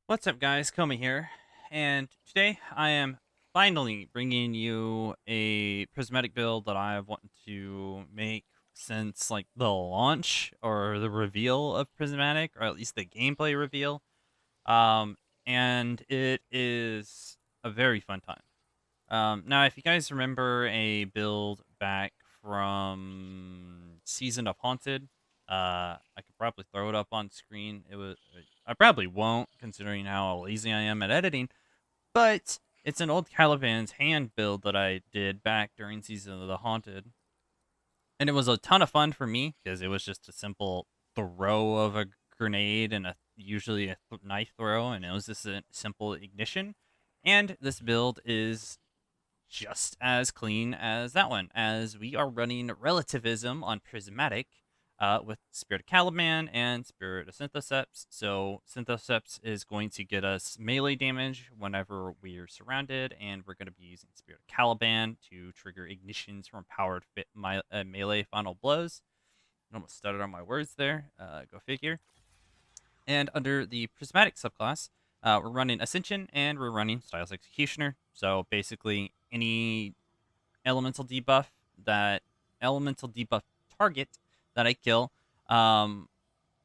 What's up, guys? Komi here, and today I am finally bringing you a prismatic build that I've wanted to make since like the launch or the reveal of prismatic, or at least the gameplay reveal. Um, and it is a very fun time. Now, if you guys remember a build back from Season of Haunted, I could probably throw it up on screen. I probably won't, considering how lazy I am at editing, but it's an old Caliban's hand build that I did back during Season of the Haunted. And it was a ton of fun for me because it was just a simple throw of a grenade and usually a knife throw, and it was just a simple ignition. And this build is just as clean as that one, as we are running Relativism on Prismatic with Spirit of Caliban and Spirit of Synthoceps. So Synthoceps is going to get us melee damage whenever we are surrounded, and we're going to be using Spirit of Caliban to trigger ignitions from powered melee final blows. I almost stuttered on my words there. Go figure. And under the Prismatic subclass, we're running Ascension and we're running Styles Executioner. So basically, any elemental debuff that elemental debuff target that I kill um,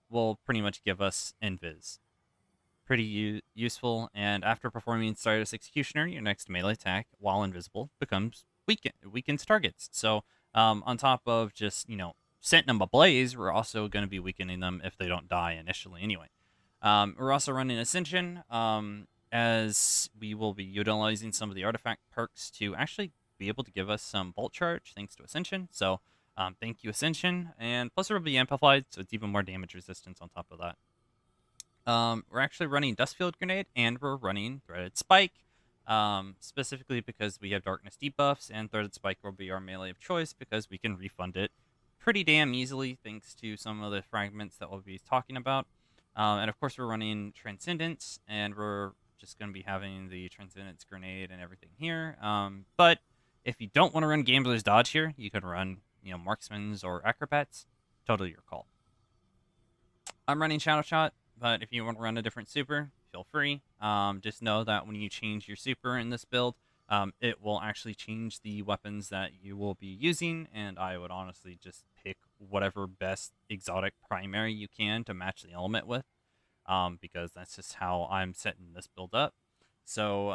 will pretty much give us invis. Pretty useful. And after performing Stardust Executioner, your next melee attack, while invisible, becomes weakens targets. So on top of just setting them ablaze, we're also going to be weakening them if they don't die initially. Anyway, we're also running Ascension, as we will be utilizing some of the artifact perks to actually be able to give us some bolt charge thanks to Ascension. So thank you, Ascension. And plus, it will be amplified, so it's even more damage resistance on top of that. We're actually running Dustfield Grenade and we're running Threaded Spike, specifically because we have Darkness debuffs, and Threaded Spike will be our melee of choice because we can refund it pretty damn easily thanks to some of the fragments that we'll be talking about. And of course, we're running Transcendence, and we're just going to be having the Transcendence Grenade and everything here. But if you don't want to run Gambler's Dodge here, you can run, Marksman's or Acrobats. Totally your call. I'm running Shadow Shot, but if you want to run a different super, feel free. Just know that when you change your super in this build, it will actually change the weapons that you will be using, and I would honestly just pick whatever best exotic primary you can to match the element with, because that's just how I'm setting this build up. So,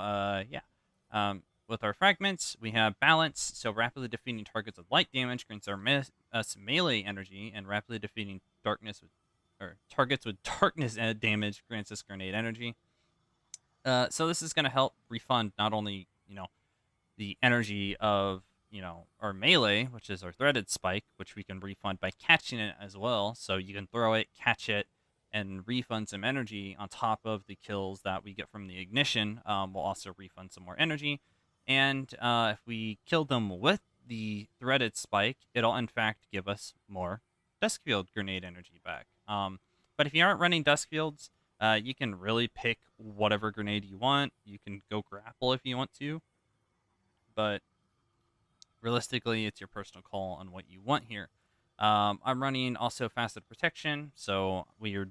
yeah. With our fragments, we have balance, so rapidly defeating targets with light damage grants us melee energy, and rapidly defeating darkness with or targets with darkness damage grants us grenade energy. So this is going to help refund not only the energy of our melee, which is our threaded spike, which we can refund by catching it as well. So you can throw it, catch it, and refund some energy on top of the kills that we get from the ignition. We'll also refund some more energy, and if we kill them with the threaded spike, it'll in fact give us more Duskfield grenade energy back. But if you aren't running Duskfields, you can really pick whatever grenade you want. You can go grapple if you want to, but realistically, it's your personal call on what you want here. I'm running also Faceted Protection, so we are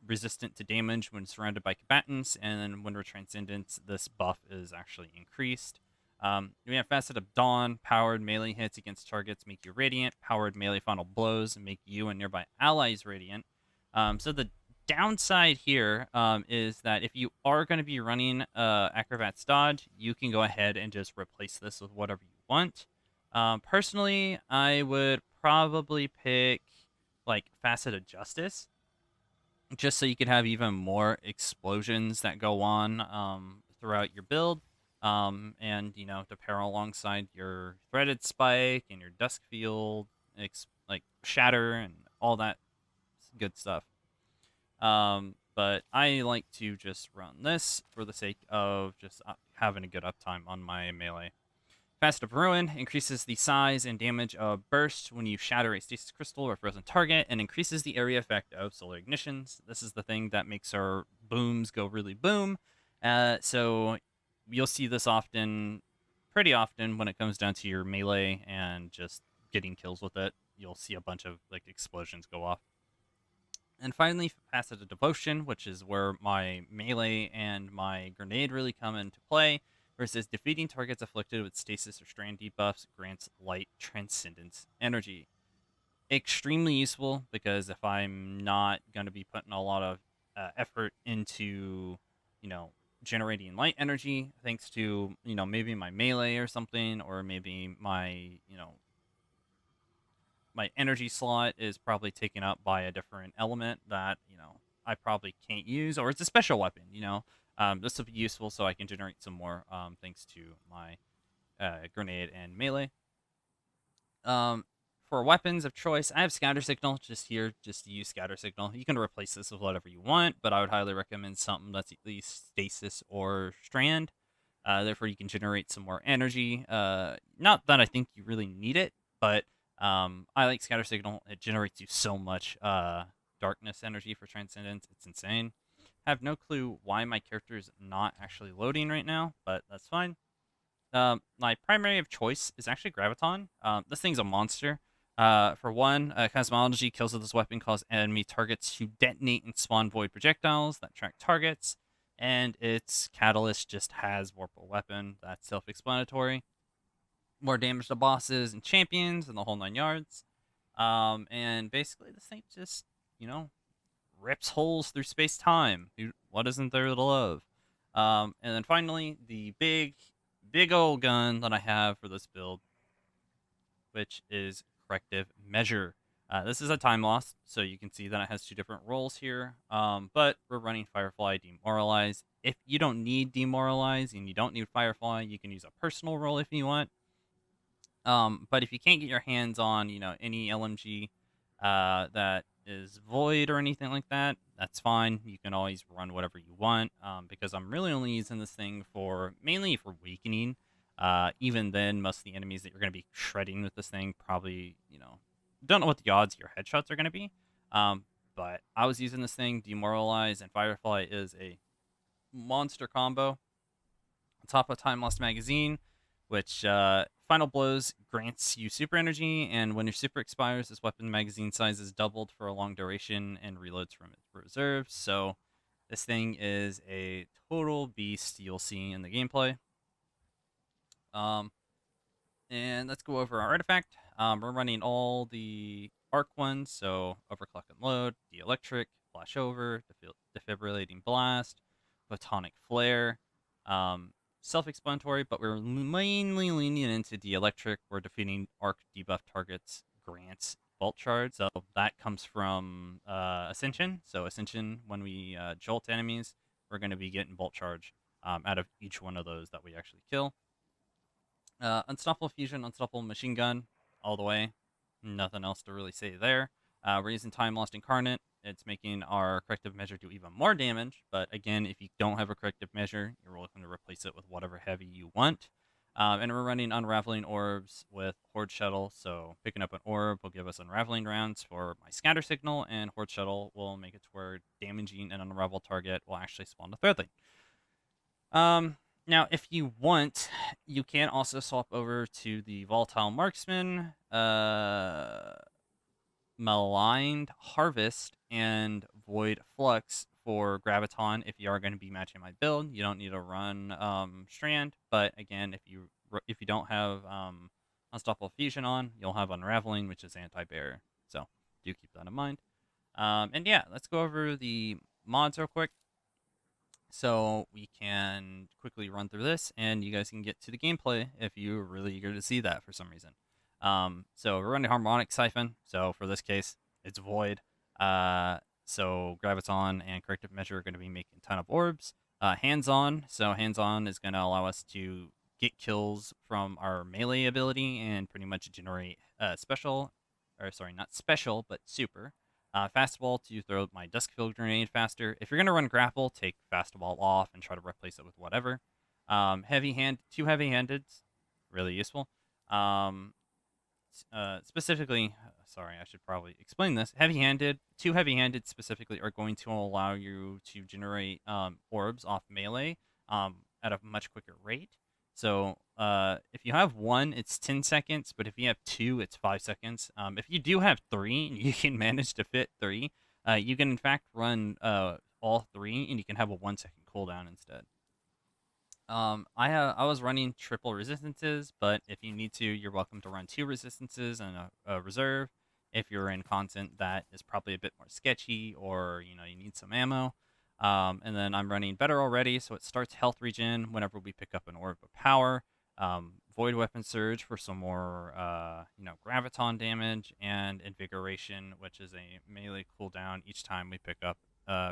resistant to damage when surrounded by combatants, and then when we're Transcendent, this buff is actually increased. We have Facet of Dawn, powered melee hits against targets make you radiant, powered melee final blows make you and nearby allies radiant. So the downside here is that if you are going to be running Acrobat's Dodge, you can go ahead and just replace this with whatever you want. Personally, I would probably pick like Facet of Justice, just so you could have even more explosions that go on throughout your build. And to pair alongside your Threaded Spike and your Duskfield, like Shatter and all that good stuff. But I like to just run this for the sake of just having a good uptime on my melee. Fast of Ruin increases the size and damage of burst when you shatter a stasis crystal or frozen target, and increases the area effect of solar ignitions. This is the thing that makes our booms go really boom. So you'll see this pretty often, when it comes down to your melee and just getting kills with it. You'll see a bunch of like explosions go off. And finally, Facet of Devotion, which is where my melee and my grenade really come into play, versus defeating targets afflicted with stasis or strand debuffs grants light transcendence energy. Extremely useful because if I'm not going to be putting a lot of effort into, you know, generating light energy, thanks to, maybe my melee or something, or maybe my energy slot is probably taken up by a different element that I probably can't use, or it's a special weapon. This will be useful so I can generate some more thanks to my grenade and melee. um, for weapons of choice, I have Scatter Signal just here, just to use Scatter Signal. You can replace this with whatever you want, but I would highly recommend something that's at least Stasis or Strand. Therefore, you can generate some more energy. Not that I think you really need it, but I like Scatter Signal. It generates you so much darkness energy for Transcendence. It's insane. I have no clue why my character is not actually loading right now, but that's fine. My primary of choice is actually Graviton. This thing's a monster. For one, Cosmology kills with this weapon cause enemy targets to detonate and spawn void projectiles that track targets, and its catalyst just has Vorpal Weapon. That's self-explanatory. More damage to bosses and champions and the whole 9 yards. And basically, this thing just, you know, rips holes through space time. What isn't there to love? And then finally, the big old gun that I have for this build, which is Corrective Measure. This is a time loss, so you can see that it has two different roles here. But we're running Firefly Demoralize. If you don't need Demoralize and you don't need Firefly, you can use a personal role if you want. But if you can't get your hands on, any LMG that is void or anything like that, that's fine. You can always run whatever you want. Because I'm really only using this thing mainly for weakening. Even then, most of the enemies that you're going to be shredding with this thing probably, don't know what the odds of your headshots are going to be. But I was using this thing. Demoralize and Firefly is a monster combo. On top of Time Lost Magazine, which Final Blows grants you super energy, and when your super expires, this weapon magazine size is doubled for a long duration and reloads from its reserves. So this thing is a total beast you'll see in the gameplay. Um, and let's go over our artifact. We're running all the arc ones, so Overclock and Load, Electric, Flash Over, Defibrillating Blast, Photonic Flare. Um, Self-explanatory, but we're mainly leaning into Electric. We're defeating arc debuff targets, grants Bolt Charge. So that comes from Ascension. So Ascension, when we jolt enemies, we're going to be getting Bolt Charge out of each one of those that we actually kill. Unstoppable Fusion, Unstoppable Machine Gun, all the way. Nothing else to really say there. We're using Time Lost Incarnate. It's making our corrective measure do even more damage. But again, if you don't have a corrective measure, you're welcome to replace it with whatever heavy you want. And we're running Unraveling Orbs with Horde Shuttle. So picking up an orb will give us Unraveling rounds for my Scatter Signal, and Horde Shuttle will make it to where damaging an unraveled target will actually spawn the third thing. Now, if you want, you can also swap over to the Volatile Marksman, Maligned Harvest, and Void Flux for Graviton if you are going to be matching my build. You don't need to run Strand, but again, if you don't have Unstoppable Fusion on, you'll have Unraveling, which is anti-bear. So do keep that in mind. And yeah, let's go over the mods real quick, so we can quickly run through this and you guys can get to the gameplay if you're really eager to see that for some reason. So we're running Harmonic Siphon. So for this case, it's Void. So Graviton and Corrective Measure are going to be making a ton of orbs. Hands-on. So hands-on is going to allow us to get kills from our melee ability and pretty much generate not special, but super. Fastball to throw my Duskfield grenade faster. If you're going to run grapple, take fastball off and try to replace it with whatever. Two heavy-handed, really useful. Specifically, sorry, I should probably explain this. Two heavy-handed specifically are going to allow you to generate orbs off melee at a much quicker rate. So if you have one, it's 10 seconds, but if you have two, it's 5 seconds. If you do have three, and you can manage to fit three, You can in fact run all three, and you can have a 1 second cooldown instead. I was running triple resistances, but if you need to, you're welcome to run two resistances and a reserve. If you're in content that is probably a bit more sketchy, or you need some ammo. And then I'm running better already, so it starts health regen whenever we pick up an orb of power. Void weapon surge for some more graviton damage, and invigoration, which is a melee cooldown each time we pick up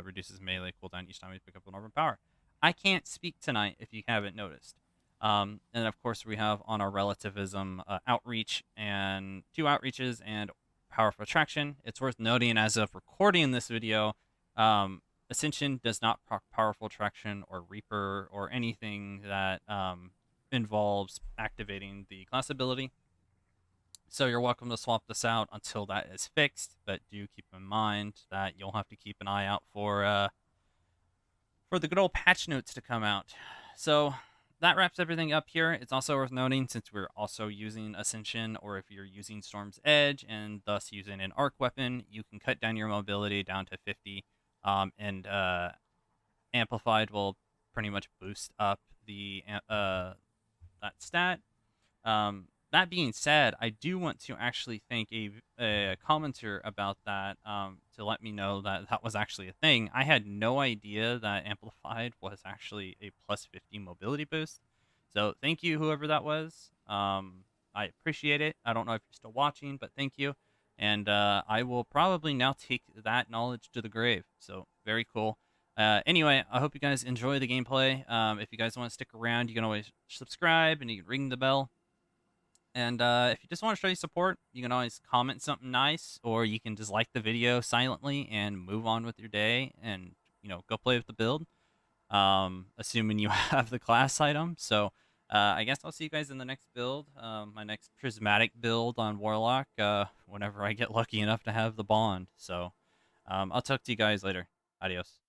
reduces melee cooldown each time we pick up an orb of power. I can't speak tonight if you haven't noticed. And of course, we have on our relativism outreach and two outreaches and powerful attraction. It's worth noting, as of recording this video, Ascension does not proc powerful attraction or Reaper or anything that involves activating the class ability. So you're welcome to swap this out until that is fixed, but do keep in mind that you'll have to keep an eye out for the good old patch notes to come out. So that wraps everything up here. It's also worth noting, since we're also using Ascension, or if you're using Storm's Edge and thus using an arc weapon, you can cut down your mobility down to 50, and Amplified will pretty much boost up that stat. That being said, I do want to actually thank a commenter about that, to let me know that that was actually a thing. I had no idea that Amplified was actually a plus 50 mobility boost. So thank you, whoever that was. I appreciate it. I don't know if you're still watching, but thank you. And I will probably now take that knowledge to the grave. So very cool. Anyway, I hope you guys enjoy the gameplay. If you guys want to stick around, you can always subscribe and you can ring the bell. And if you just want to show your support, you can always comment something nice, or you can just like the video silently and move on with your day, and go play with the build. Assuming you have the class item. So I guess I'll see you guys in the next build, my next Prismatic build on Warlock, whenever I get lucky enough to have the bond. So I'll talk to you guys later. Adios.